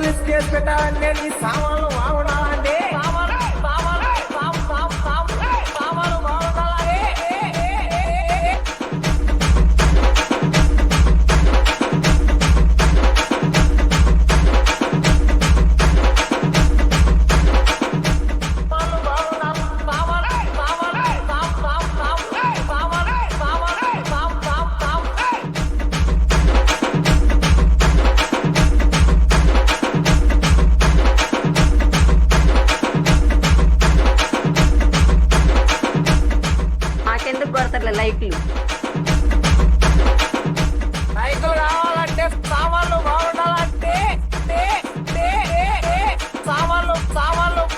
Police case పెట్టాలంటే నీ సామాన్లు బాగుండాలంటే సామాన్లు బాగుండాలి. మాకెందుకు కొడతారులే లైక్లు కావాలంటే సామాన్లు బాగుండాలంటే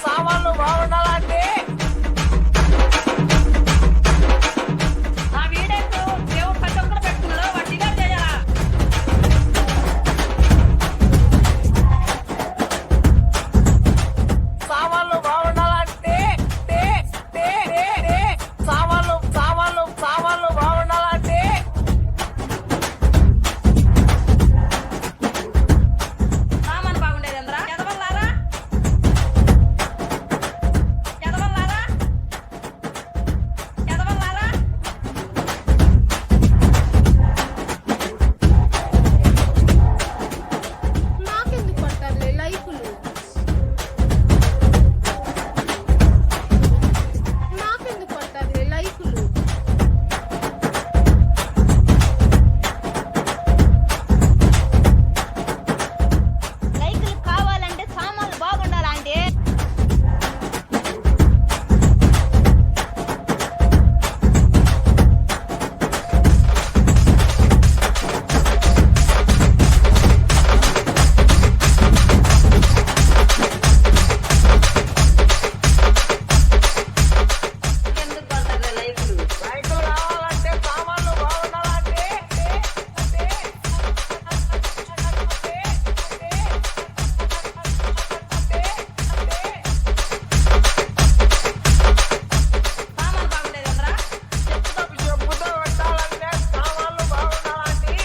సామాన్లు బాగుండాలంటే నా వీడెందుకు దేవుడు ప్రతి ఒక్కరు పెట్టుకున్నాడు వాటి చేయాలా సామాన్లు బాగుండాలంటే సామాన్లు బాగుండాలంటే సామాన్ బాగుండేది అందరా ఎదవల్లారా నాకెందుకు కొట్టాలి లైకులు నాకెందుకు కొట్టాలి లైకులు లైకులు కావాలంటే సామాన్లు బాగుండాలంటే ఎందుకు కొడతారులే లైక్లు కావాలంటే సామాన్లు బాగుండాలంటే సామాన్ బాగుండేది అందరా చెప్పుతో పెట్టాలంటే సామాన్లు బాగుండాలంటే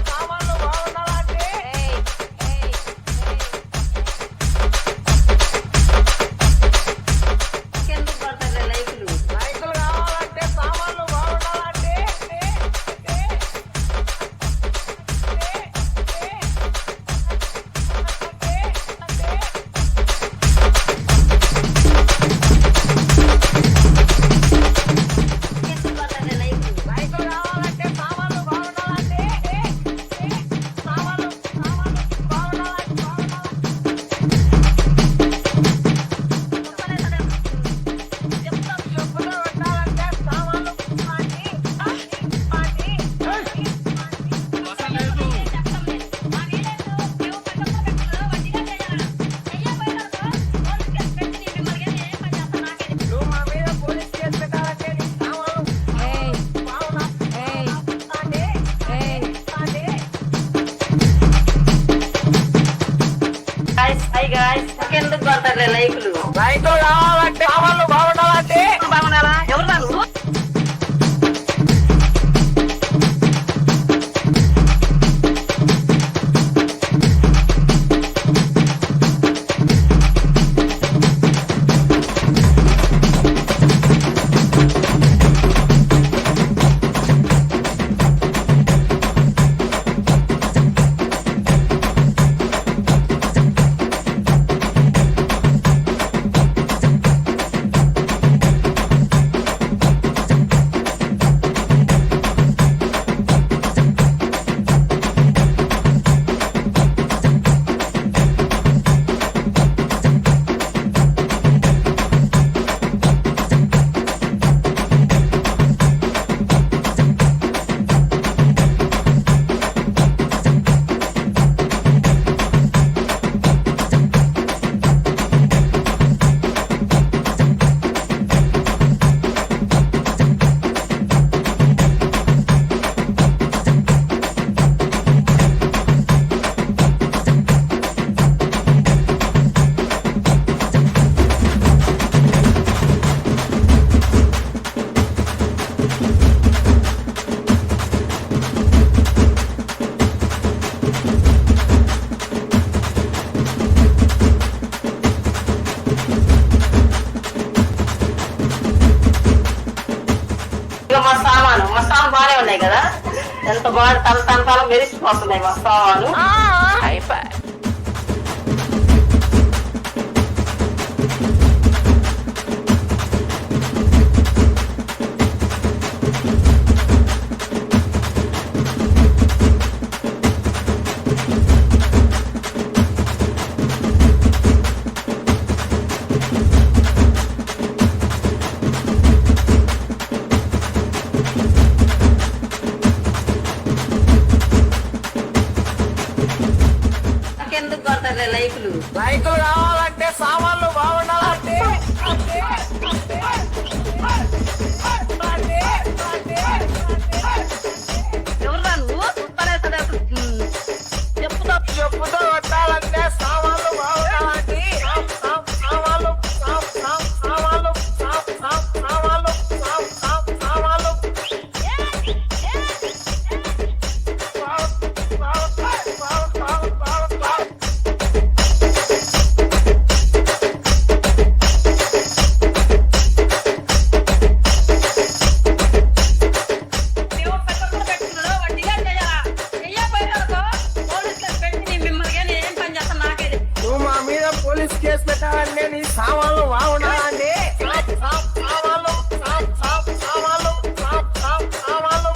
సామాన్లు బాగుండాలంటే ఎందుకు కొడతారులే లైక్లు కావాలంటే సామాన్లు బాగుండాలంటే ఎందుకు కొడతారులే లైక్లు కావాలంటే సామాన్లు బాగుండాలంటే సామాన్లు బాగుండాలంటే చెప్పుతో పెట్టాలంటే సామాన్లు నువ్వు మా మీద పోలీస్ కేసు పెట్టాలంటే నీ సామాన్లు గాయ్స్ ఎందుకు కొడతారులే లైక్లు రైతులు కావాలంటే సామాన్లు బాగుండాలంటే బాగున్నారా ఎవరు రాను ఇక మా సామాను బాగానే ఉన్నాయి కదా, ఎంత బాగా తల మెరిసిపోతున్నాయి మా సామాను. అయిపోయి ఎందుకు కొడతారు లైకులు? లైకులు కావాలంటే సామాన్లు బాగుండాలంటే ఎవరురా నువ్వు? ఉత్తరేసరి చెప్పుతో చెప్పుతో కొట్టాలంటే సామాన్లు బాగుండాలంటే సామాన్లు సామాన్లు సామాన్లు సామాన్లు దేవుడు పెద్దలు పెట్టుకున్నాడు, వడ్డీగా చేయాలా? చెయ్యకపోయినారనుకో, పోలీసులకు పెట్టి మిమ్మల్ని కానీ ఏం పని చేస్తాను నాకేది. నువ్వు మా మీద పోలీస్ కేసు పెట్టాలంటే నీ సామాన్లు బాగుండాలంటే సామాన్లు సామాన్లు సామాన్లు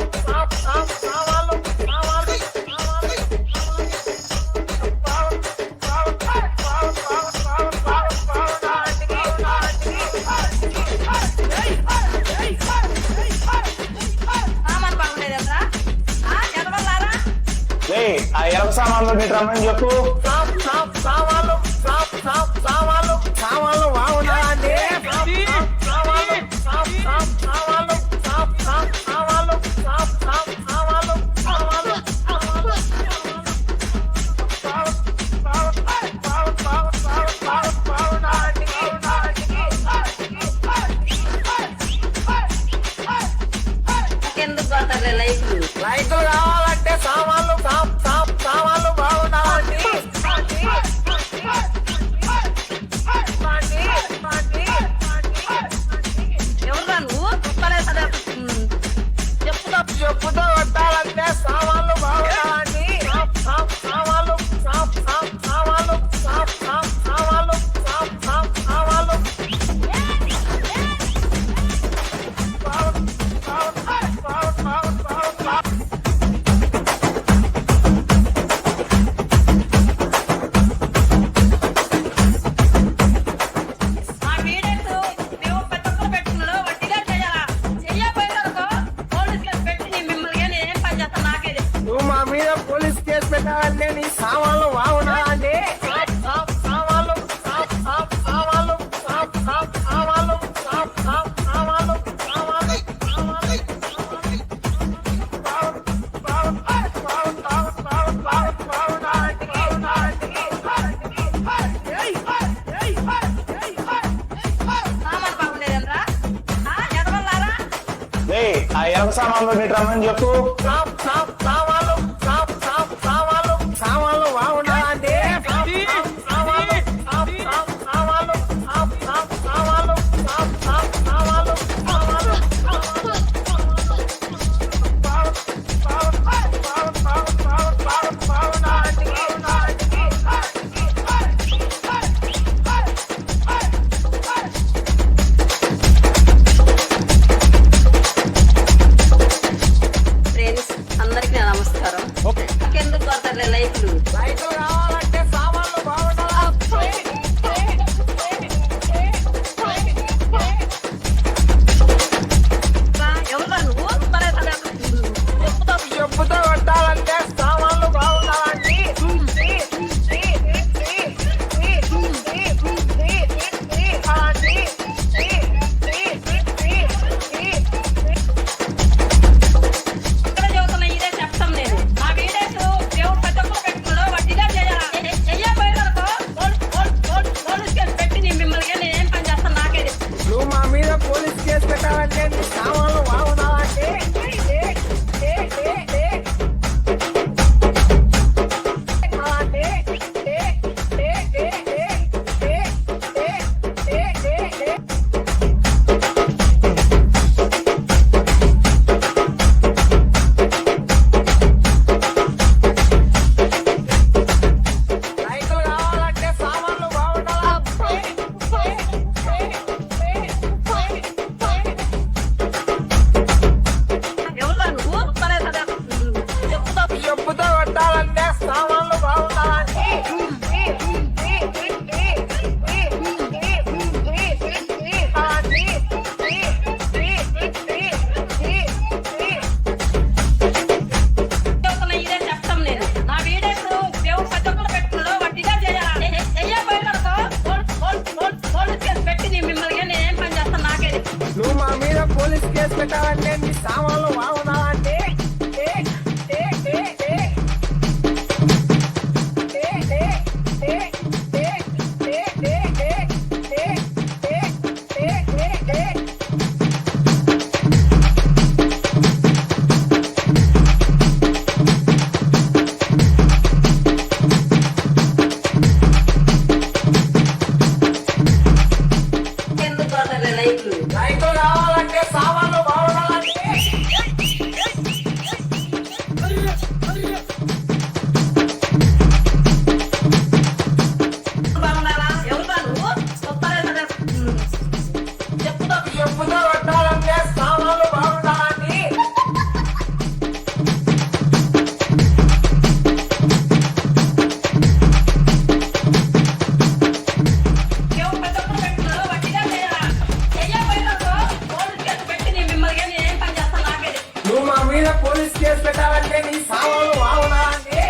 సామాన్ బాగుండేదేంద్రా? ఎదవల్లారా? ఆ ఎలక సామాన్లు నీకు రమ్మని చెప్పు. సామాన్లు సామాన్లు బాగుండాలంటే సామాన్లు సామాన్లు ఎందుకు కొడతారు లైకులు? లైకులు కావాలంటే సామాన్లు సామాన్లు బాగుండాలంటే ఎవరురా నువ్వు? ఉత్తరేసరి చెప్పుతో చెప్పుతో కొట్టాలంటే సామాన్లు బాగుండాలంటే సామాన్లు సామాన్లు సామాన్లు సామాన్లు ఆ వీడెందు దేవుడు పెద్దలు పెట్టుకున్నాడు, వడ్డీగా చేయాలా? చెయ్యకపోయినారనుకో, పోలీసులకు పెట్టి మిమ్మల్ని కానీ ఏం పని చేస్తాను నాకేది. నువ్వు మా మీద పోలీస్ కేసు పెట్టాలంటే నీ సామాన్లు బాగుండాలంటే సామాన్లు సామాన్లు సామాన్లు సామాన్ బాగుండేదేంద్రా? ఎదవల్లారా? ఆ ఎలక సామాన్లు నీకు రమ్మని చెప్పు. సామాన్లు సామాన్లు బాగుండాలంటే సామాన్లు ఫ్రెండ్స్ అందరికీ నమస్తే. మీద పోలీస్ కేసు పెట్టాలంటే నీ సామాన్లు బాగున్నాయండి.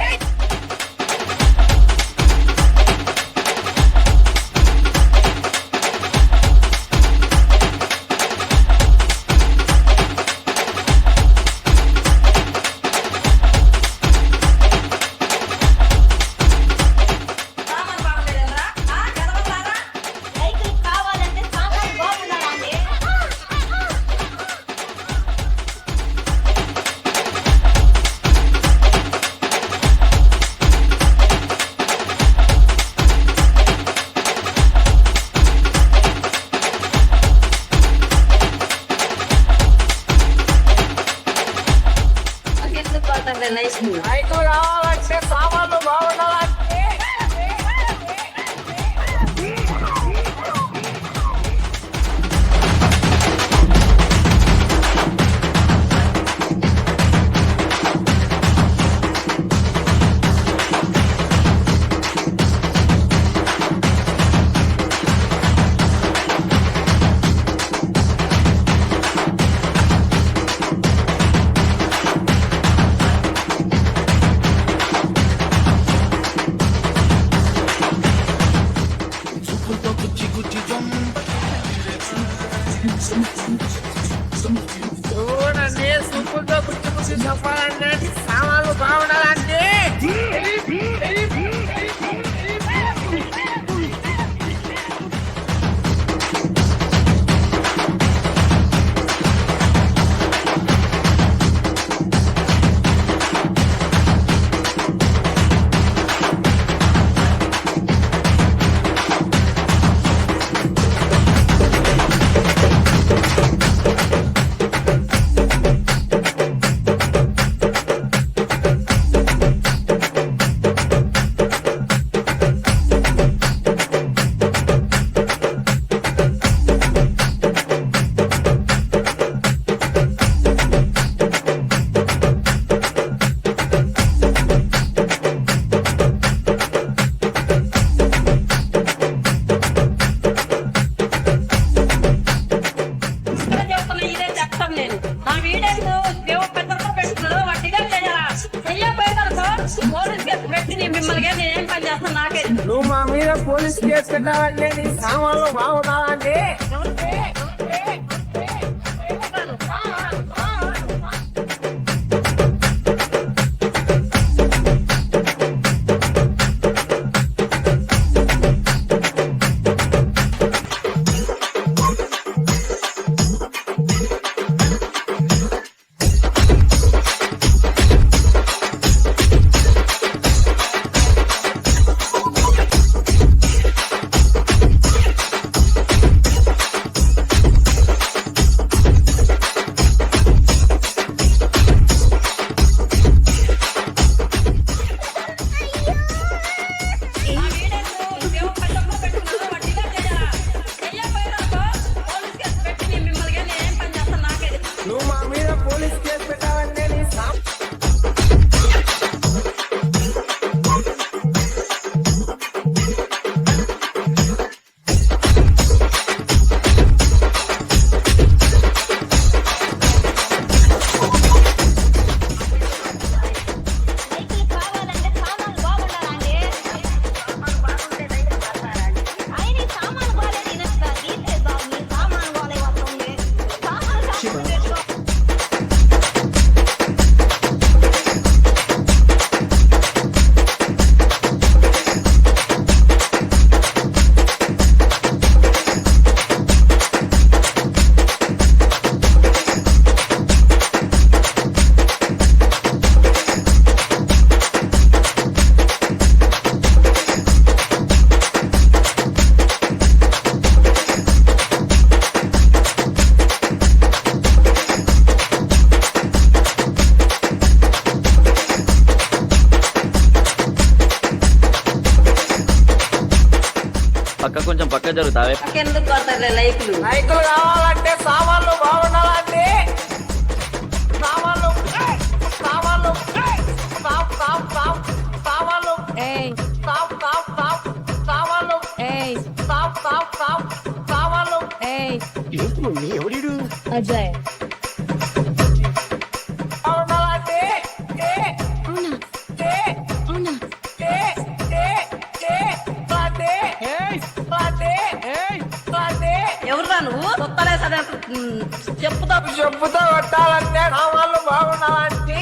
సామాన్ బాగలేదురా? ఎదవలారా? లైకులు కావాలంటే సామాన్లు బాగుండాలా అండి? ఎందుకు కొడతారులే లైఫ్ని? లైకులు కావాలంటే సామాన్లు బాగుండాలంటే చూడండి, సూపులతో గుర్తు గుర్తు చెప్పాలంటే నీ సామాన్లు బాగుండాలంటే ఇక్కడ చెప్తున్నా, ఇదే చెప్తాం నేను. నా వీడెందు దేవుడు పెద్దలతో పెట్టుకున్నాడు, వడ్డీగా చేయాలా? చెయ్యకపోయేదనుకో పోలీస్ కేసు పెట్టి మిమ్మల్ని నేనేం పని చేస్తాను నాకే తెలుసు. నువ్వు మా మీద పోలీస్ కేసు పెట్టాలంటే నీ సామాన్లు బాగుండాలంటే నా వీడెందు దేవుడు పెద్దలతో పెట్టుకున్నాడు, వడ్డీగా చేయాలా? చెయ్యకపోయేదనుకో పోలీస్ కేసు పెట్టి మిమ్మల్ని నేనేం పని చేస్తాను నాకే తెలుసు. నువ్వు మా మీద పోలీస్ కేసు పెట్టాలంటే నీ లైకులు కావాలంటే సామాన్లు బాగుండాలా అండి? ఆయన ఈ సామాన్లు బాగాలేదు ఈయనక్క. తీసేద్దాం, మీ సామాన్లు బాగాలే వస్తుంది. సామాన్లు తెచ్చుకో. పక్క కొంచెం పక్క జరుగుతావే. ఎందుకు కొడతారులే లైఫ్లు? లైకులు కావాలంటే సామాన్లు బాగుండాలంటే సామాన్లు సామాన్లు సామాన్లు సామాన్లు సామాన్లు ఏంటి మమ్మీ ఎవడు అజయ్ అవును చెప్పుతో చెప్పుతో కొట్టాలంటే సామాన్లు బాగుండాలంటే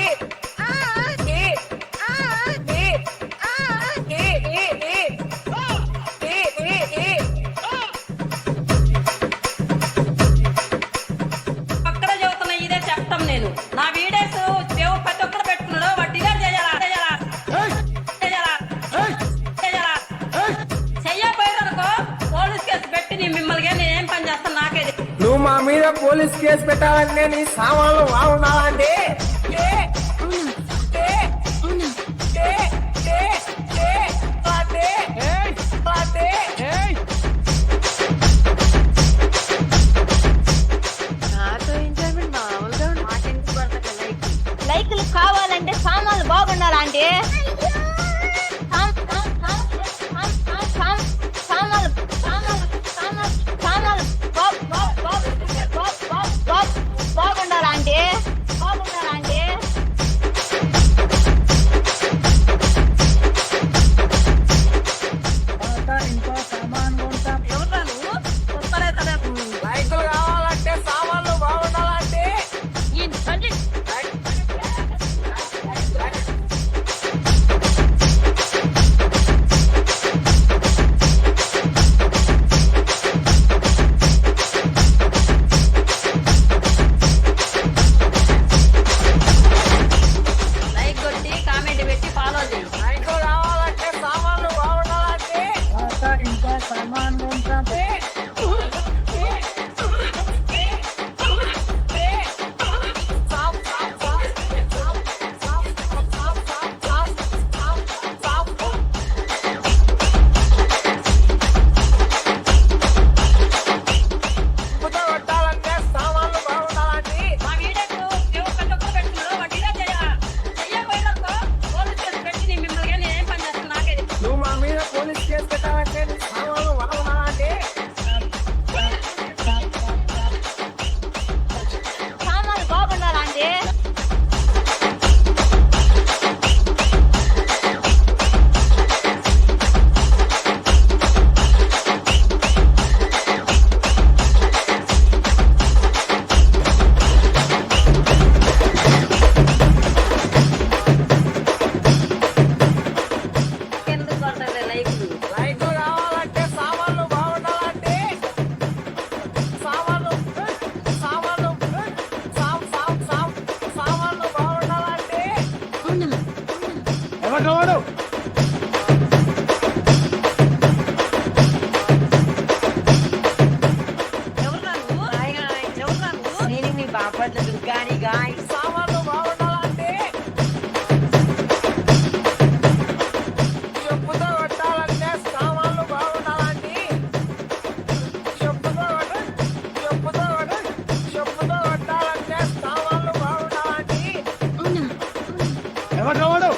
అక్కడ చెబుతున్నా ఇదే చెప్తాం నేను నా వీడియోస్ దేవుడు ప్రతి ఒక్కరు పెట్టుకున్నాడు వడ్డీగా చెయ్యపోయారనుకో పోలీస్ కేసు పెట్టి నీ మిమ్మల్ని నేనేం పని చేస్తాను నాకే నువ్వు మా మీద పోలీస్ కేసు పెట్టాలంటే నీ సామాన్లు బాగుండాలంటే లైకులు కావాలంటే సామాన్లు బాగుండాలంటే బాగుండాలంటే ఎవరా నువ్వు వస్తారైతే లైకులు కావాలంటే సామాన్లు బాగుండాలంటే ఈ బండి లైక్ కొట్టి కామెంట్ పెట్టి ఫాలో చేయి లైకులు కావాలంటే సామాన్లు బాగుండాలంటే చెప్పుతో కొట్టాలంటే సామాన్లు బాగుండాలంటే మా వీడియోస్ దేవుడు ప్రతి ఒక్కరు పెట్టుకున్నాడు వడ్డీగా చెయ్యపోయారనుకో పోలీస్ కేసు పెట్టి నీ మిమ్మల్ని నేనేం పని చేస్తాను నాకే నువ్వు మా మీద పోలీస్ కేసు పెట్టాలంటే నీ సామాన్లు బాగుండాలంటే సామాన్లు బాగుండాలంటే ఎందుకు కొడతారు లైక్లు లైకులు కావాలంటే సామాన్లు బాగుండాలంటే సామాన్లు బాగుండాలంటే ఎవరు ఎవరా నువ్వు ఎవరా నువ్వు నేను మీ బాపట్ల దుర్గాని గాయ్ సామాన్లు బాగుండాలంటే చెప్పుతో కొట్టాలంటే సామాన్లు బాగుండాలంటే చెప్పుతో కొట్టాలంటే సామాన్లు బాగుండాలంటే ఎవరు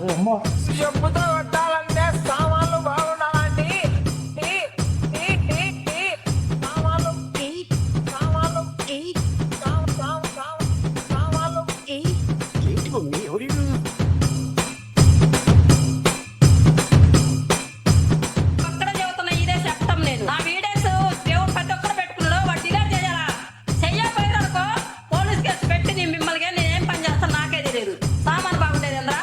చెప్పుతో కొట్టాలంటే సామాన్లు బాగుండాలండి. టీ, టీ, టీ, టీ. సామాన్లు, సామాన్లు, సామాన్లు. అక్కడ చెబుతున్నా ఇదే చెప్తాం నేను. నా వీడియోస్ దేవుడు ప్రతి ఒక్కరు పెట్టుకున్నాడు వాడు డిలీట్ చేయాలా. చెయ్యకపోయేదనుకో పోలీస్ కేసు పెట్టి నేను మిమ్మల్ని నేనేం పని చేస్తాను నాకే తెలియదు. సామాన్ బాగుండేది ఎంద్రా,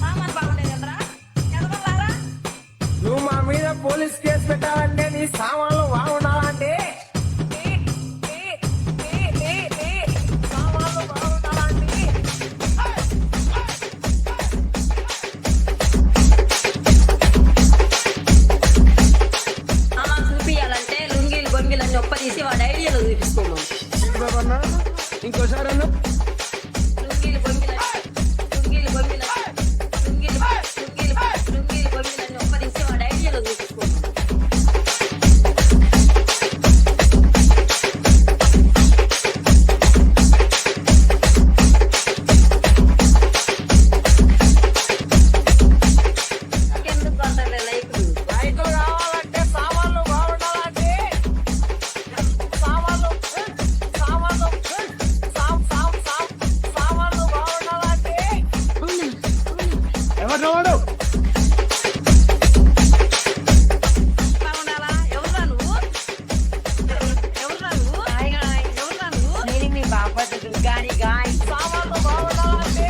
సామాన్ బాగుండేది ఎంద్రా, ఎదవల్లారా. నువ్వు మా మీద పోలీస్ కేసు పెట్టాలంటే నీ సామాన్లు బాగుండాలండి. టీ, టీ, టీ, టీ, టీ. సామాన్లు బాగుండాలండి. సామాన్ చూపియాలంటే లుంగీలు గొంగిలు అన్ని ఒప్పదీసి వాడు ఐడియాలో చూపిస్తున్నాం. ఇంకోసారి అన్న లుంగీలు గొంగిలు లుంగీలు గొంగిలు లుంగీలు లుంగీలు గొంగిలు అన్ని ఒప్పదీసి వాడు ఐడియాలో చూపిస్తున్నాం. ఎందుకు కొంటారులే లైకులు. లైకులు కావాలంటే సామాన్లు బాగుండాలండి. సామాన్లు, సామాన్లు, సామాన్లు బాగుండాలండి. ఎవరు వాడు? బాగుండాలా? ఎవరురా నువ్వు? ఎవరురా నువ్వు? ఎవరురా నువ్వు? నేను మీ బాపతి దుర్గాని గాయ్. సామాన్లు బాగుండాలండి.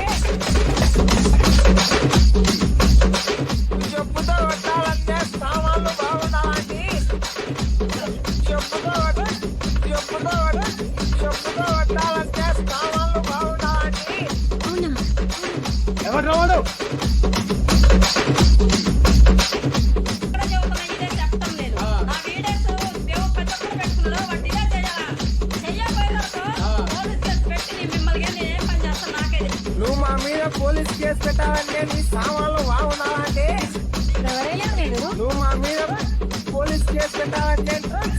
చెప్పుతో కొట్టాలంటే సామాన్లు బాగుండాలండి. చెప్పుతో కొట్టాలంటే సామాన్లు బాగుండాలండి. ఎవరు వాడు? ఇక్కడ చెబుతున్నా ఇదే చెప్తాం నేను. నా వీడియోస్ దేవుడు ప్రతి ఒక్కరు పెట్టుకున్నాడు వాడు డిలీట్ చేయాలా. చెయ్యకపోయేదనుకో పోలీస్ కేసు పెట్టి నేను మిమ్మల్ని నేనేం పని చేస్తాను నాకే తెలియదు. నువ్వు మా మీద పోలీస్ కేసు పెట్టాలంటే నీ సామాన్లు బాగుండాలండి. నువ్వు మా మీద పోలీస్ కేసు పెట్టాలంటే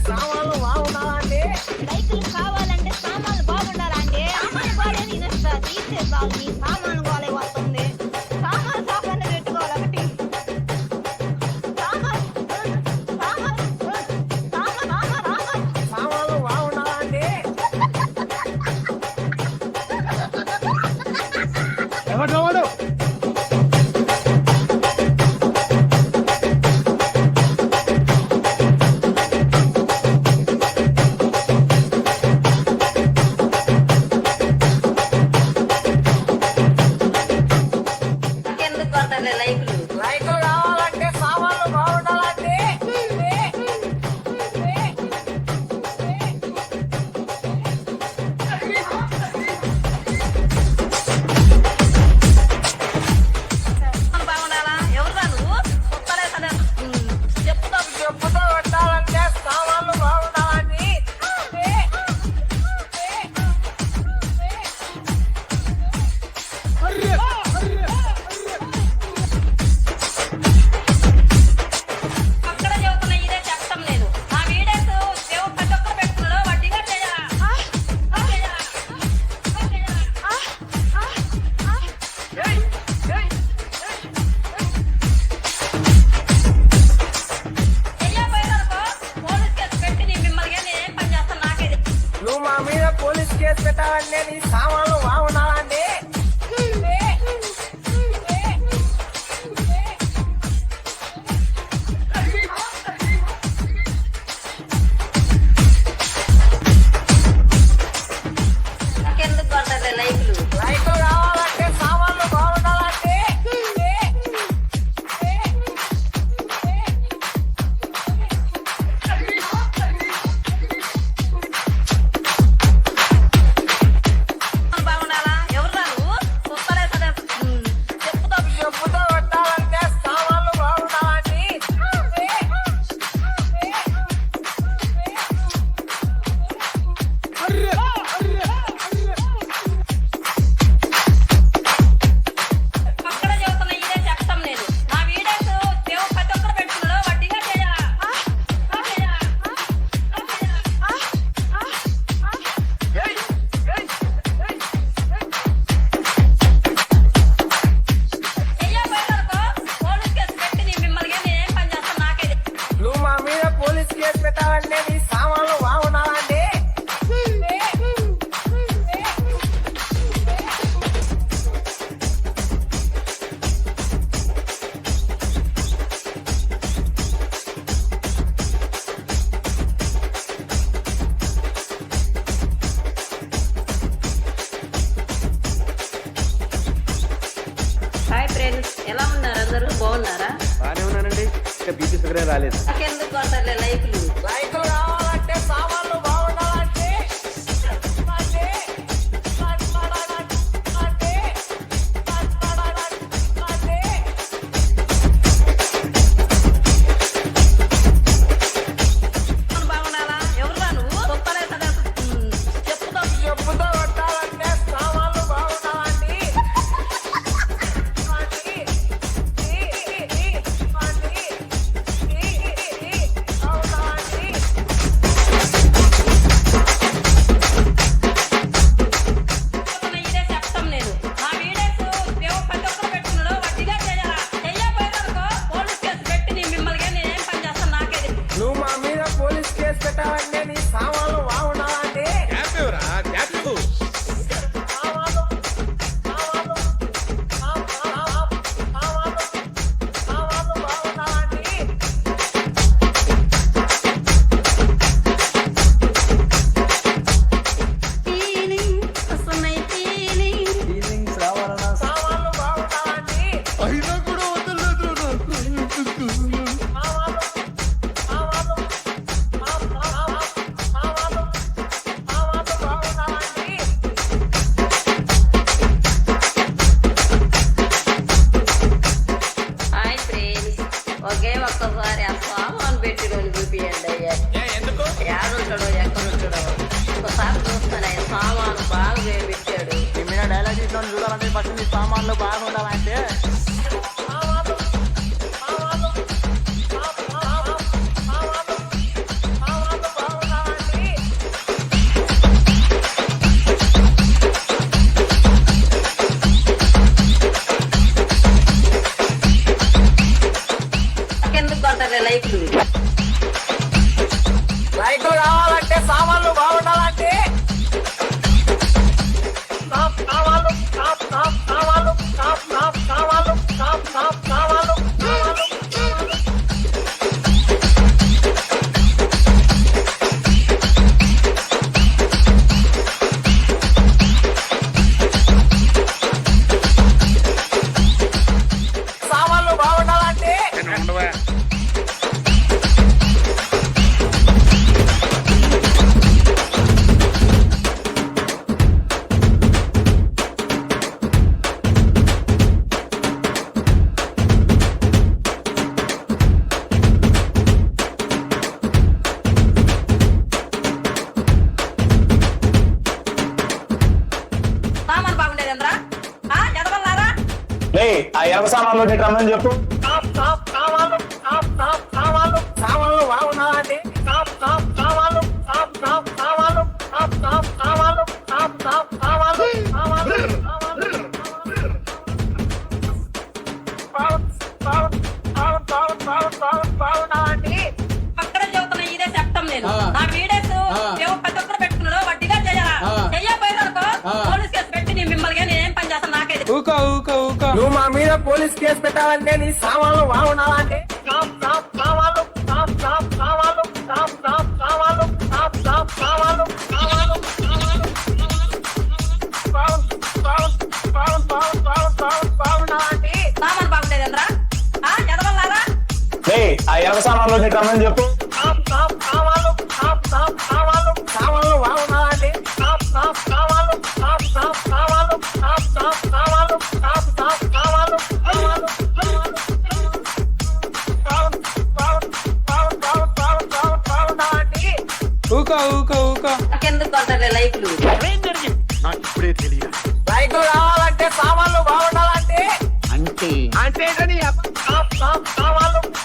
సామాన్లు బాగుండాలండి. లైకులు కావాలంటే సామాన్లు బాగుండాలంటే సామాన్లు బాగాలేదు ఇనస్తా తీస్తే చాలు నీ సామాను బాగాలే వస్తుంది. సామాను కాకుండా పెట్టుకోవాలి ఒకటి. సామాన్లు బాగుండాలండి. ఎవరు వాడు? ఎందుకు కొంటారులే లైకులు. లైకులు కావాలంటే సామాన్లు బాగుండాలండి. ఫ్రెండ్స్, ఎలా ఉన్నారు? అందరూ బాగున్నారా? బాగానే ఉన్నానండి. ఇంకా బీపీ షుగర్ రాలేదు. నాకెందుకు కొడతారులే లైకులు? లైకులు కావాలంటే సామాన్లు బాగుండాలంటే బాగుండాలా? ఎవరురా నువ్వు? కొత్తలే కదా, చెప్పుతో చెప్పుతో కొట్టాలంటే సామాన్లు బాగుండాలండి. ఇదే చెప్తాం నేను. నా వీడియోస్ ప్రతి ఒక్కరు పెట్టుకున్నాడు, వడ్డీగా చేయాలా? చెయ్యకపోయేదనుకో పోలీస్ కేసు పెట్టి మిమ్మల్ని నేనేం పని చేస్తాను నాకే తెలియదు. నువ్వు మా మీద పోలీస్ కేసు పెట్టాలంటే నీ సామాన్లు బాగుండాలంటే సామాన్లు బాగుండాలండి. ఫీలింగ్ వస్తున్నాయి, ఫీలింగ్. సామాన్లు బాగుండాలండి. సామాన్లు బాగుండాలండి. హాయ్ ఫ్రెండ్స్, ఒకే ఒక్కసారి ఆ సామాన్ పెట్టి రోజు చూపియండి అయ్యా. యాడుంటాడో ఎక్కడుంటాడో ఒకసారి చూస్తాను. సామాను బాగా పెట్టాడు. డైలాగ్ ఇట్లా చూడాలంటే ఫస్ట్ మీ సామాన్లు బాగుండాలంటే సామాన్లు బాగుండాలండి. నాకెందుకు కొడతారులే లైకులు? లైకులు కావాలంటే సామాన్లు బాగుండాలంటే సామాన్లు సామాన్లు బాగుండాలంటే సామాన్ బాగుండేదంద్రా ఎదవల్లారా? లే ఆ ఎర్ర సామాన్లు రమ్మని చెప్పు. సామాన్లు బాగుండాలంటే బాగుండాలండి. అక్కడ చదువుతున్న ఇదే చెప్తాం నేను. నా వీడియోస్ ప్రతి ఒక్కరు పెట్టుకున్నాడు, వడ్డీగా చేయాలా? చెయ్యకపోయేదనుకో పోలీస్ కేసు పెట్టి మిమ్మల్ని నేనేం పని చేస్తాను నాకే తెలియదు. నువ్వు మా మీద పోలీస్ కేసు పెట్టాలంటే నీ సామాన్లు బాగుండాలంటే బాగుండాలండి. సామాన్ బాగుండేదంద్రా ఎదవల్లారా? లే ఆ ఎర్ర సామాన్లు రమ్మని చెప్పు. సామాన్లు బాగుండాలండి. నాకెందుకు కొడతారులే లైకులు? నాకు ఇప్పుడే తెలియదు. లైకులు కావాలంటే సామాన్లు బాగుండాలంటే అంటే సామాన్లు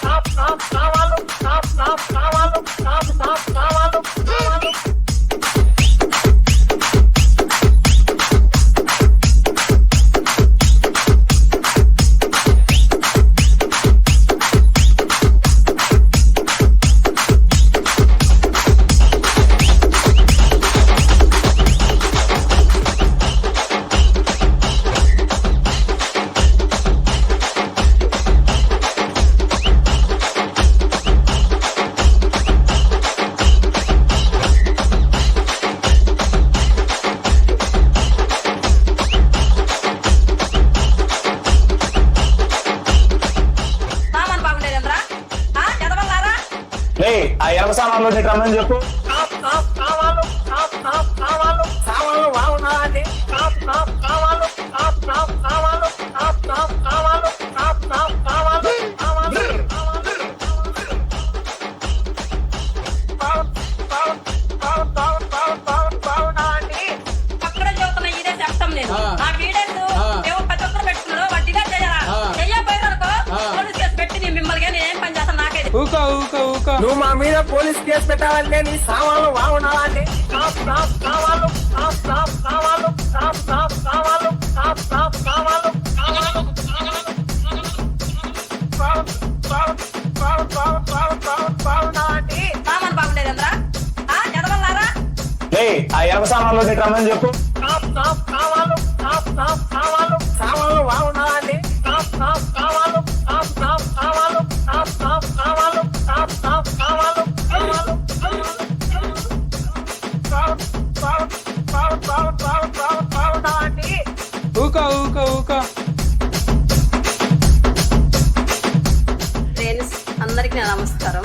ఆ ఎనక సామాన్లు రమ్మని చెప్పు. సామాన్లు సామాన్లు బాగున్నాయండి. సామాన్లు సామాన్లు సామాన్లు బాగున్నాయండి. అక్కడ చూస్తున్న ఇదే చెప్తాం నేను. ఆ వీడియోస్ ఏవో ప్రతి ఒక్కరు పెట్టుకున్నారు, వడ్డీగా చేయాలా? చెయ్యకపోయారనుకో పోలీస్ కేసు పెట్టి నేను మిమ్మల్ని ఏం పని చేస్తాను నాకే తెలియదు. నువ్వు మా మీద పోలీస్ కేసు పెట్టాలంటే నీ సామాన్లు బాగున్నాయండి. సామాన్లు బాగున్నాయండి. సామాన్ బాగుండేదంద్రా ఎదవల్లారా? ఆ ఎనక సామాన్లు రమ్మని చెప్పు. సామాన్లు బాగున్నాయండి. బాగున్నాయండి. ఫ్రెండ్స్ అందరికి నమస్కారం.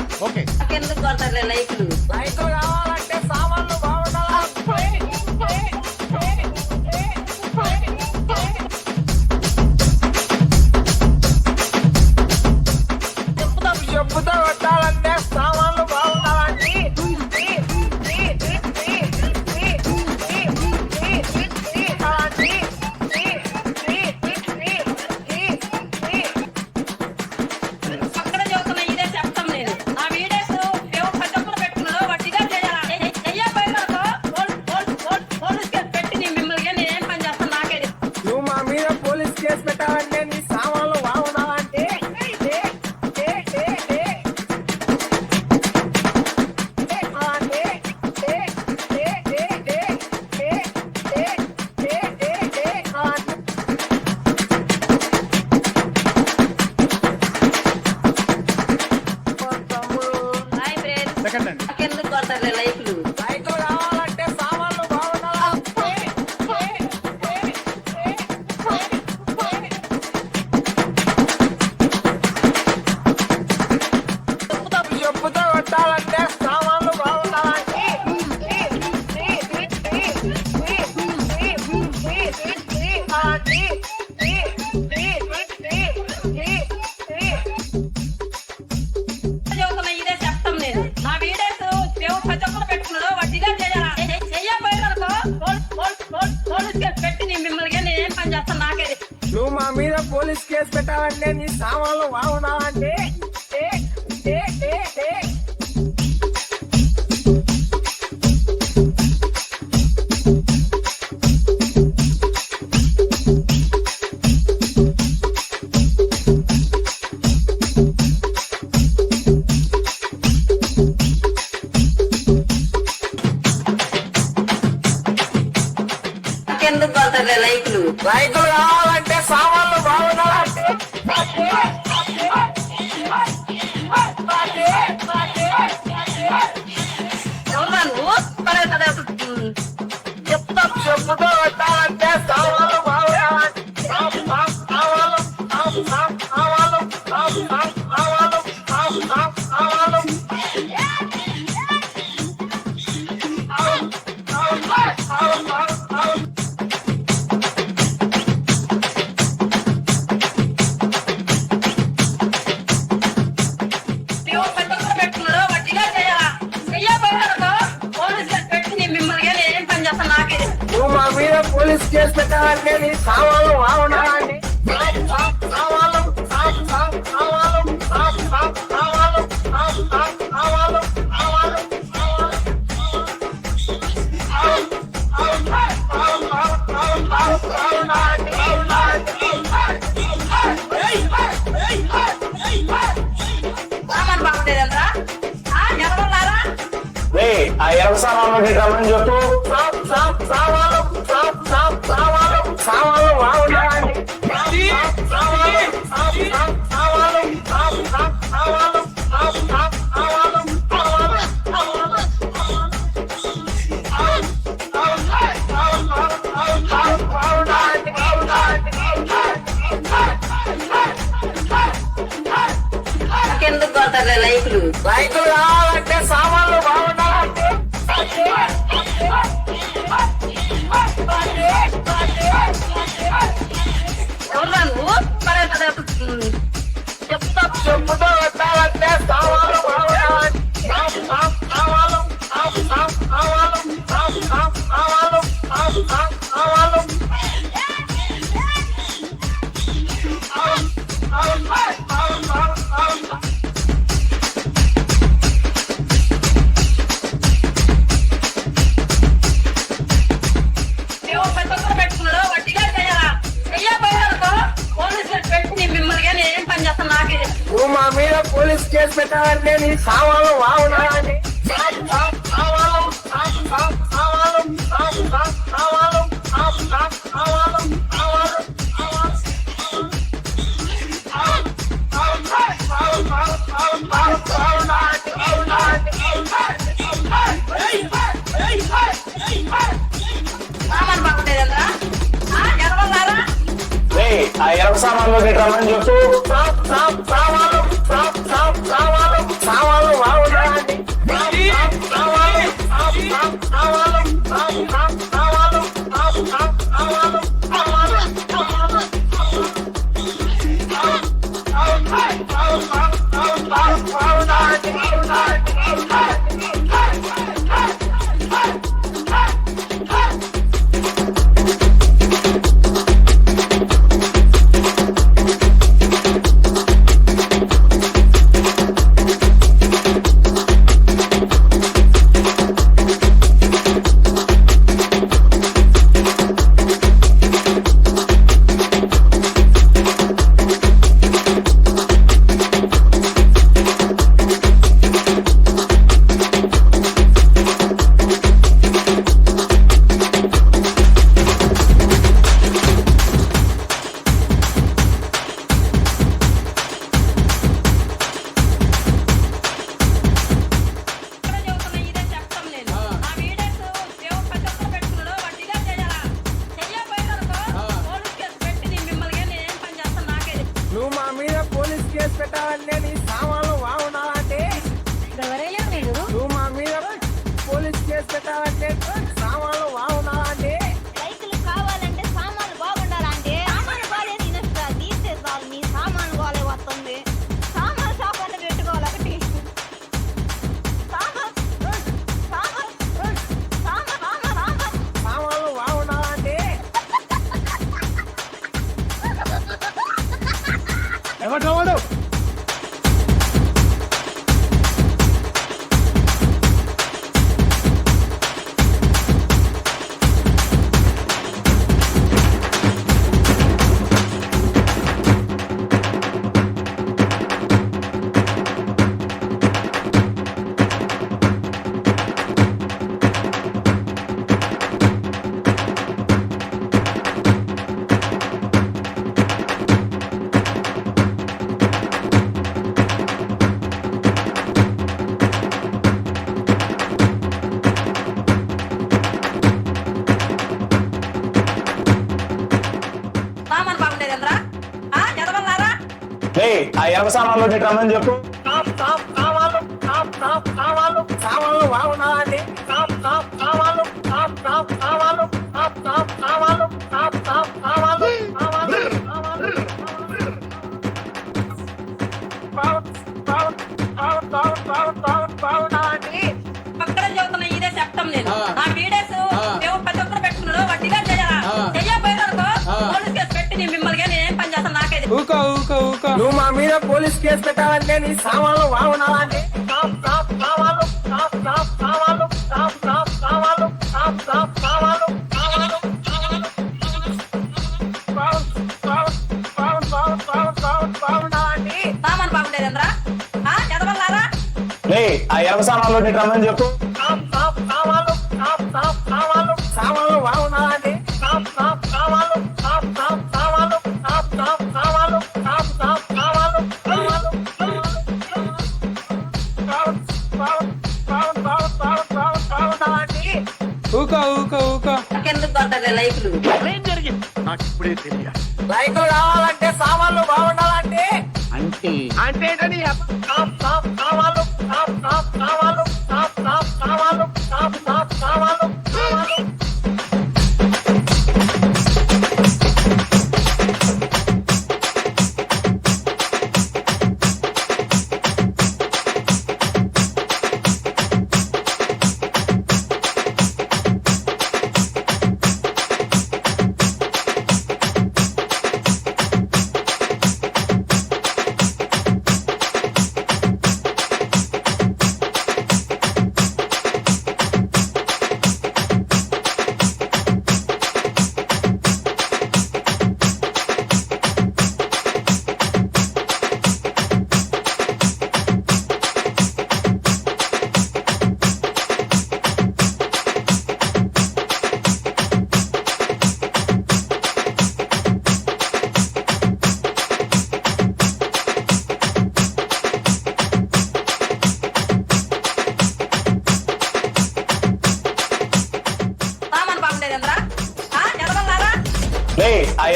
ఎందుకు కొడతారులే లైక్లు? లైట్లు కావాలంటే సామాన్లు బాగుండాలి. చెప్పుతో కొట్టాలంటే సామాన్లు బాగుండాలండి. అక్కడ చూస్తున్న ఇదే చెప్తాం నేను. ఆ వీడియోస్ ఏవో ప్రతి ఒక్కరు పెట్టుకున్నారు, వడ్డీగా చేయాలా? చెయ్యకపోయారనుకో పోలీస్ కేసు పెట్టి నేను మిమ్మల్ని ఏం పని చేస్తాను నాకే తెలియదు. నువ్వు మా మీద పోలీస్ కేసు పెట్టాలంటే నీ సామాన్లు బాగున్నావంటే హాయ్ ఫ్రెండ్స్ ఎందుకు కొడతారులే లైక్లు? లైట్లు కావాలంటే సామాన్లు బాగుండాలి. చెప్పుతో కొట్టాలంటే సామాన్లు బాగుండాలండి. చూస్తున్న ఇదే చెప్తాం నేను. ఆ వీడియోస్ ఏవో ప్రతి ఒక్కరు పెట్టుకున్నారు, వడ్డీగా చేయాలా? చెయ్యకపోయారనుకో పోలీస్ కేసు పెట్టి నేను మిమ్మల్ని ఏం పని చేస్తాను నాకే తెలియదు. నువ్వు మా మీద పోలీస్ కేసు పెట్టాలంటే నీ సామాన్లు బాగున్నావంటే ఎందుకు కొడతారులే లైక్లు? లైట్లు కావాలంటే సామాన్లు బాగుండాలంటే ఎవరురా నువ్వు? చెప్పుతో కొట్టాలంటే సామాన్లు బాగుండాలంటే ఏవో ప్రతి ఒక్కరు పెట్టుకున్నారు, వడ్డీగా చేయాలా? చెయ్యకపోయారనుకో పోలీస్ కేసు పెట్టి నేను మిమ్మల్ని ఏం పని చేస్తాను నాకే తెలియదు. నువ్వు మా మీద పోలీస్ కేసు పెట్టాలంటే నీ సామాన్లు బాగుండాలండి. సామాన్ బాగుండేదంద్రా ఎదవల్లారా? ఆ ఎనక సామాన్లు రమ్మని చెప్పు. సామాన్లు బాగుండాలండి. ఎందుకు కొడతారులే లైకులు లైకులు కావాలంటే సామాన్లు బాగుండాలంటే ఎవరురా నువ్వు పదే పదే చెప్తా చెప్పుతో పెట్టాలంటే సామాన్లు బాగుండాలంటే మేము పెద్దలు పెట్టుకున్నాడు వడ్డీగా చేయాలా చెయ్యబోయారుకో పోలీసులు పెట్టి మిమ్మల్ని నేను ఏం పని చేస్తాను నాకే తెలుసు. నువ్వు మా మీద పోలీస్ కేసు పెట్టాలంటే నీ సామాన్లు బాగుండాలంటే సామాన్ బాగుండేదంతా ఎడవల్లారా ఆ ఎరవ సామాన్లు రమ్మని చెప్పు సామాన్లు బాగుండాలంటే నువ్వు మా మీద పోలీస్ కేసు పెట్టాలంటే నీ సామాన్లు బాగుండాలంటే నువ్వు మా మీద పోలీస్ కేసు పెట్టాలంటే సామాన్లు బాగుండాలంటే లైకులు కావాలంటే సామాన్లు బాగుండాలంటే సామాన్లు బాగాలేదు ఇన్స్టా తీస్తే చాలు మీ సామాన్ గోలే వస్తుంది సామాన్ షాప్ అంటే పెట్టుకోవాలి ఒకటి సామాన్లు బాగుండాలంటే ఎవరు సామాన్ బాగుండేదంతా ఎడవల్లారా ఆ ఎరవ సామాన్లు రమ్మని చెప్పు సామాన్లు బాగుండాలంటే బాగుండాలంటే పక్కన చదువుతున్న ఇదే చెప్తాం నేను ఆ వీడియోస్ మేము ప్రతి ఒక్కరు పెట్టుకున్నాడు వడ్డీగా చేయాలా చెయ్యబోయారుకో పోలీస్ కేసు పెట్టి మిమ్మల్ని నేను ఏం పని చేస్తాను నాకే తెలుసు. నువ్వు మా మీద పోలీస్ కేసు పెట్టాలంటే నీ సామాన్లు బాగుండాలంటే బాగుండాలంటే సామాన్ బాగుండేదంతా ఎడవల్లారా ఆ ఎరవ సామాన్లు రమ్మని చెప్పు సామాన్లు బాగుండాలంటే నాకెందుకు కొట్టలే లైకులు లైకులు కావాలంటే సామాన్లు బాగుండాలంటే అంటే అంటే ఏంటని సామాన్లు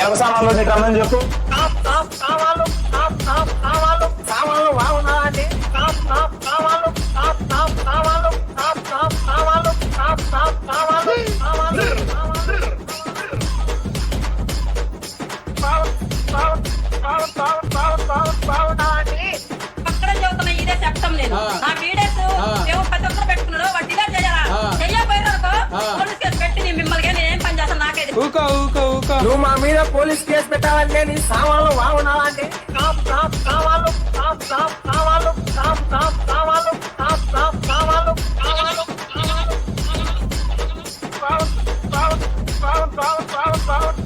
ఎనక సామాన్లు నీకు రమ్మని చెప్పు. సామాన్లు బాగున్నావా అండి? సామాన్లు బాగున్నావా అండి? పక్కన చదువుతున్న ఇదే చెప్తాం నేను. నా వీడియోస్ ఏమో ప్రతి ఒక్కరు పెట్టుకున్నాడు వాటి డిలీట్ చేయాలా? చెయ్యపోయేదనుకో పోలీస్ కేసు పెట్టి నేను మిమ్మల్ని ఏం పని చేస్తాను నాకే తెలియదు. నువ్వు మా మీద పోలీస్ కేసు పెట్టాలంటే నీ సామాన్లు బాగున్నావా అండి?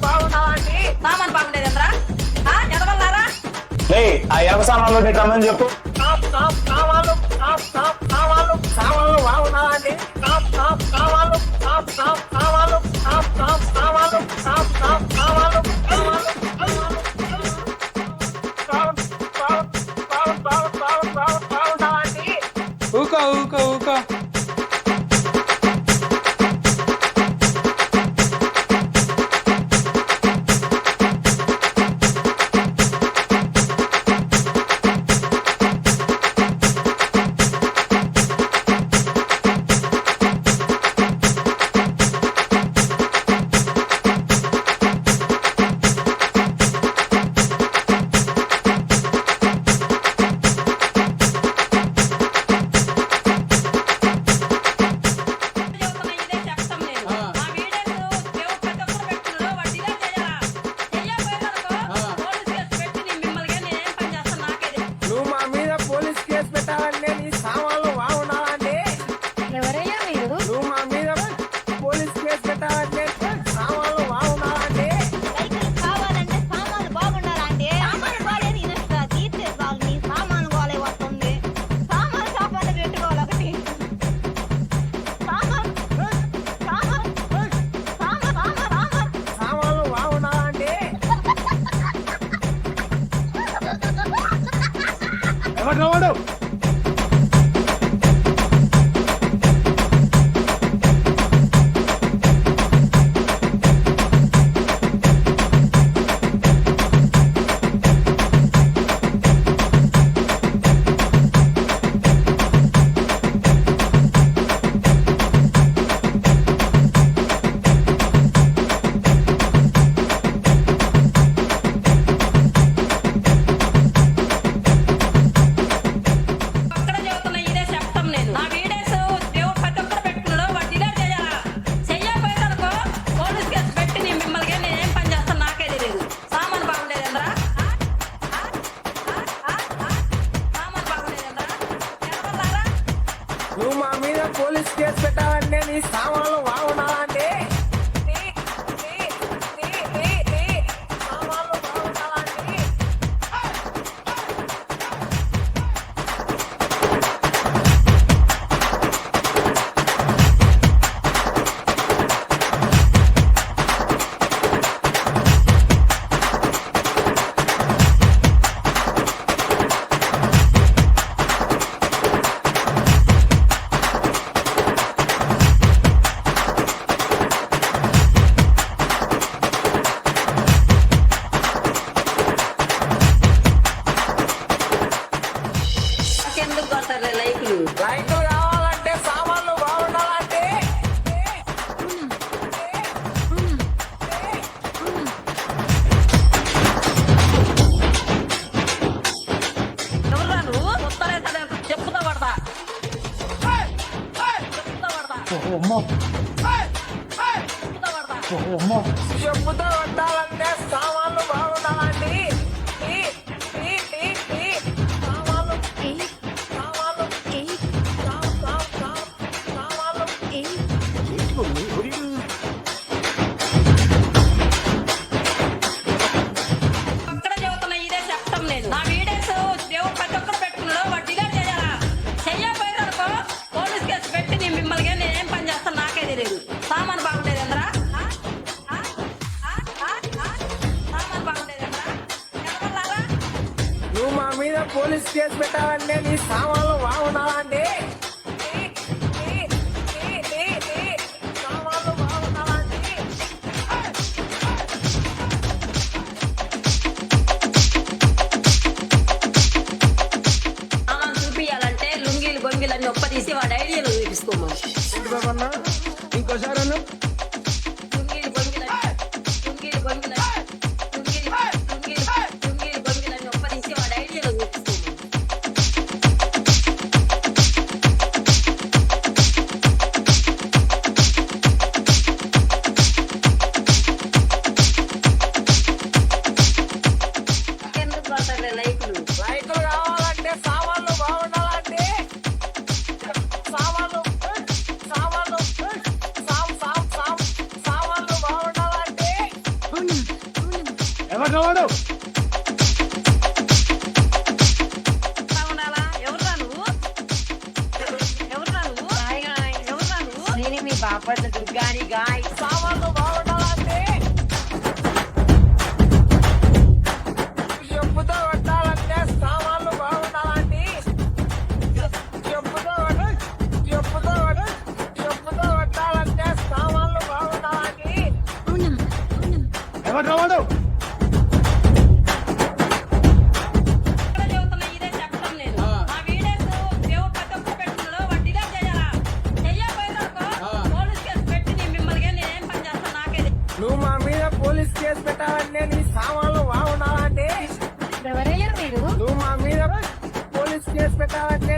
బాగున్నావా అండి? సామాన్ బాగుండేది ఎంద్రా ఎదవల్లారా? ఆ ఎనక సామాన్లు నీకు రమ్మని చెప్పు. సామాన్లు బాగున్నావా అండి? బాగున్నావా అండి? నువ్వు మా మీద పోలీస్ కేసు పెట్టాలంటే నీ సామాన్లు బాగున్నావా అండి? సామాన్లు బాగున్నావా అండి? ఎందుకు కొడతారు లైకులు? లైకులు కావాలంటే సామాన్లు బాగుండాలంటే ఎవరురా నువ్వు? వస్తారే సరే చెప్పుతో పడతా. చెప్పుతో కొట్టాలంటే సామాన్లు బాగుండాలండి. పక్కన చదువుతున్న ఇదే చెప్తాం నేను. నా వీడియోస్ దేవుడు ప్రతి ఒక్కరు పెట్టుకున్నాడు వాటి డిలీట్ చేయాలా? చెయ్యపోయేదనుకో పోలీస్ కేసు పెట్టి నేను మిమ్మల్ని ఏం పని చేస్తాను నాకే తెలియదు. సామాన్ బాగుండేది ఎంద్రా సామాన్ బాగుండేది ఎంద్రా ఎదవల్లారా? నువ్వు మా మీద పోలీస్ కేసు పెట్టాలంటే నీ సామాన్లు బాగున్నావా అండి? సామాన్లు బాగున్నావా అండి? చూసుకోమని. ఏంటి బాబన్నా ఇంకోసారి అన్న లుంగీలు బంగిలని ఒప్పరించి వాడు ఐడియాలో చూసుకోమని. ఎందుకు పడతారులే లైకులు? లైకులు కావాలంటే సామాన్లు బాగుండాలంటే సామాన్లు బాగుండాలంటే ఎవరు బాగుండాలా? ఎవర్రా నువ్వు? నేను మీ బాపట్ల దుర్గాని గాయ సామాన్లు బాగుండాలంటే చెప్పుతో కొట్టాలంటే సామాన్లు బాగుండాలంటే చెప్పుతో కొట్టాలంటే సామాన్లు బాగుండాలంటే ఎవరు ఎక్కడ చెబుతున్నా ఇదే చెప్తాం నేను. మా వీడియోస్ దేవుడు ప్రతి ఒక్కరు పెడుతున్నాడు, వడ్డీగా చేయాలా? చెయ్యకపోయినాకో పోలీస్ కేసు పెట్టి మిమ్మల్ని నేనేం పని చేస్తాను నాకే తెలియదు. నువ్వు మా మీద పోలీస్ కేసు పెట్టాలంటే నీ సామాన్లు బాగుండాలంటే ఎవరయ్యారు మీరు? నువ్వు మా మీద పోలీస్ కేసు పెట్టాలంటే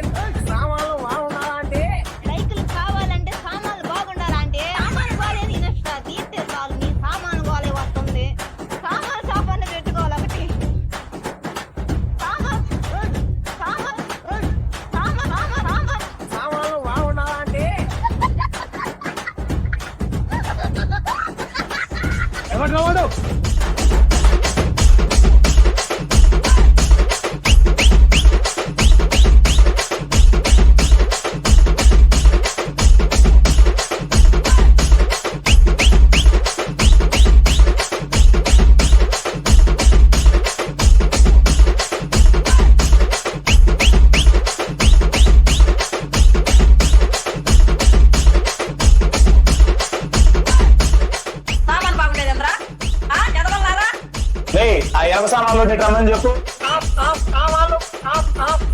సామాన్లు బాగుండాలంటే లైకులు కావాలంటే సామాన్లు బాగుండాలంటే సామాను బాగాలేదు ఇనస్తా తీస్తే చాలు నీ సామాను బాగాలే వస్తుంది. సామాను షాప్ అన్న పెట్టుకోవాలి ఒకటి. సామాన్లు బాగుండాలంటే ఎవరు సామాన్ బాగుండేదేమ్రా? చదవాలా? రే ఆ ఎవ సామాన్లు రమ్మని చెప్పు. సామాన్లు బాగుండాలంటే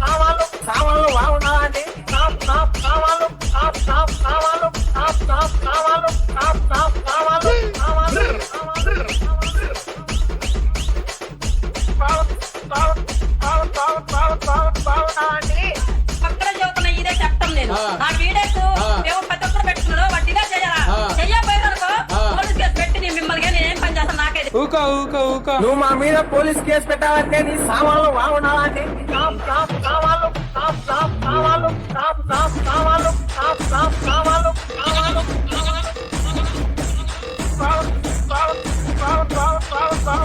బాగుండాలంటే పక్కన చెబుతున్నా ఇదే చెప్తాం నేను. మా వీడియోస్ దేవుడు ప్రతి ఒక్కరు పెడుతున్నాడు, వడ్డీగా చేయాలా? చెయ్యకపోయినాకో పోలీస్ కేసు పెట్టి మిమ్మల్ని నేనేం పని చేస్తాను నాకే తెలియదు. నువ్వు మా మీద పోలీస్ కేసు పెట్టాలంటే నీ సామాన్లు బాగుండాలంటే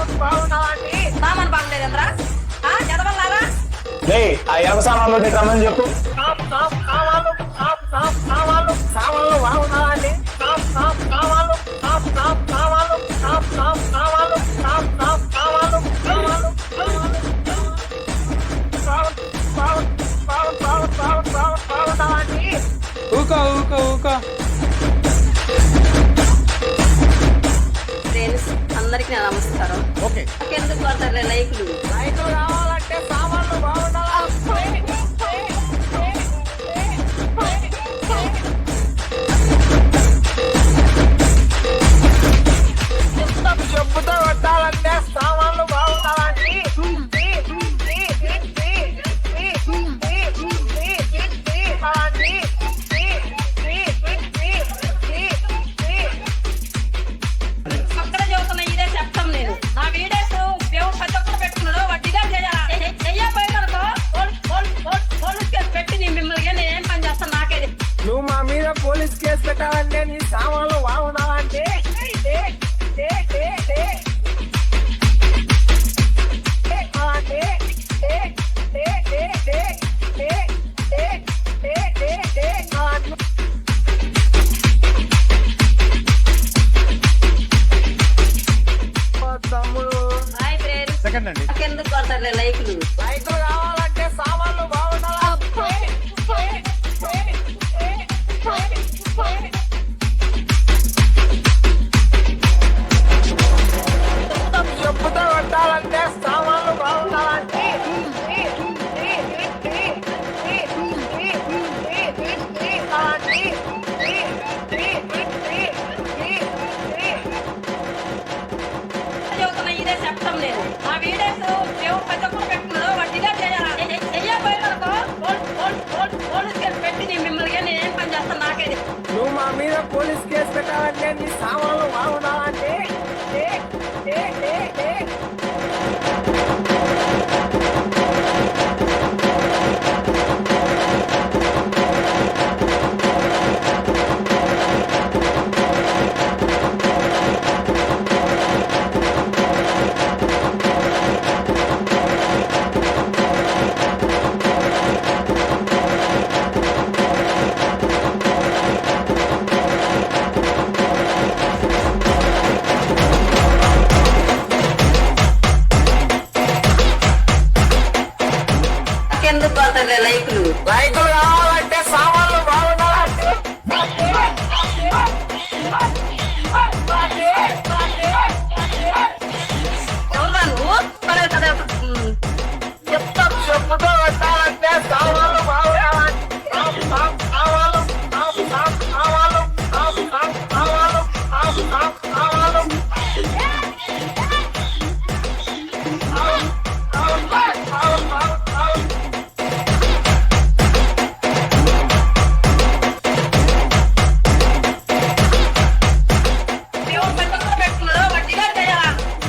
బాగుండాలంటే సామాన్ బాగుండేదేమ్రా? చదవాలా? రే ఆ ఎవ సామాన్లు రమ్మని చెప్పు. సామాన్లు బాగుండాలంటే ఫ్రెండ్స్ అందరికి నా నమస్కారం. ఎందుకు పడతారులే లైకులు? లైకులు కావాలంటే సామాన్లు బాగుండాలి. చెప్పుతో కొట్టాలంటే సామాన్లు బాగుండాలంటే పక్కన చెబుతున్నా ఇదే చెప్తాం నేను. మా వీడియోస్ దేవుడు ప్రతి ఒక్కరు పెడుతున్నాడు, వడ్డీగా చేయాలా? చెయ్యకపోయినాకో పోలీస్ కేసు పెట్టి మిమ్మల్ని నేనేం పని చేస్తాను నాకే తెలియదు. నువ్వు మా మీద పోలీస్ కేసు పెట్టాలంటే నీ సామాన్లు బాగుండాలంటే తమ్ముడు హాయ్ ఫ్రెండ్స్ ఎందుకు పడతారులే లైకులు? లైకులు కావాలంటే సామాన్లు బాగుండాలి. చెప్పుతో కొట్టాలంటే సామాన్లు బాగుండాలంటే పెద్ద పెట్టుకున్నాడు వడ్డీగా చెయ్యపోయినారనుకో పోలీస్ కేసు పెట్టి నేను మిమ్మల్ని నేను ఏం పని చేస్తాను నాకే నువ్వు మా మీద పోలీస్ కేసు పెట్టాలంటే నీ సామాన్లు బాగుండాలంటే ఎందుకు పోతారు లైకులు రైతులు కావాలంటే సామాన్లు బాగుండాలంటే ఎవరు నువ్వు చెప్తా చెప్పుతో పెట్టాలంటే సామాన్లు బాగుండాలంటే పెట్టుకున్నాడు వడ్డీగా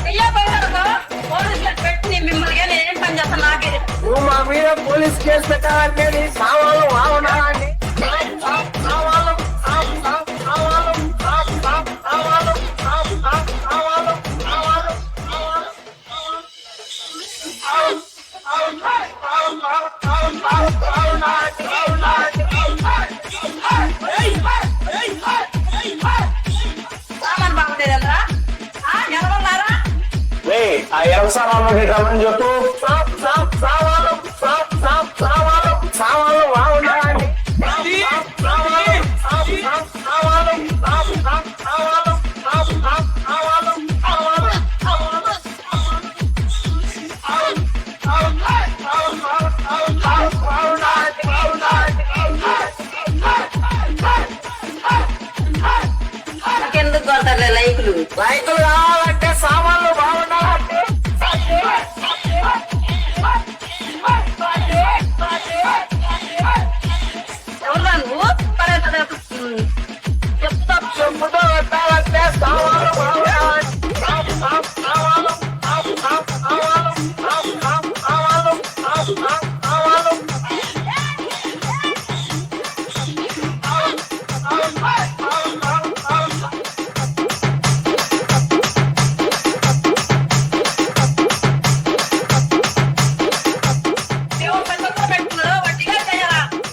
చెయ్యపోయినారనుకో పోలీస్ కేసు పెట్టి నేను మిమ్మల్ని నేను ఏం పని చేస్తాను నాకే నువ్వు మా మీద పోలీస్ కేసు పెట్టాలంటే నీ సామాన్లు బాగుండాలండి సామాన్ బాగుండేదంతా ఎవరున్నారా రే ఆ ఎనక సామాన్లు రమ్మని చెప్పు సామాన్లు బాగుండాలండి ఎందుకు కొడతారు లైకులు రైతులు కావాలంటే సామాన్లు బాగుండాలంటే ఎవరు నువ్వు చెప్తా చెప్పుతో పెట్టాలంటే సామాన్లు బాగుండాలంటే పెట్టుకున్నాడు వడ్డీగా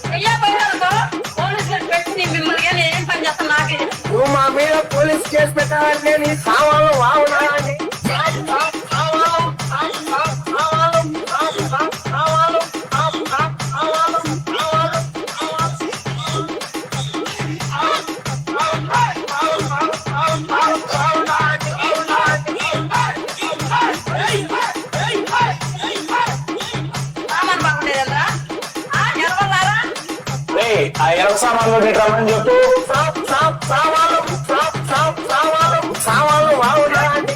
చెయ్యపోయినారనుకో పోలీస్ కేసు పెట్టి నేను మిమ్మల్ని నేను ఏం పని చేస్తాను నాకే నువ్వు మా మీద పోలీస్ కేసు పెట్టాలంటే నీ సామాన్లు బాగుండాలండి సామాన్ బాగుండేదంతా ఎవరున్నారా రే ఆ ఎనక సామాన్లు రమ్మని చెప్పు సామాన్లు బాగుండాలండి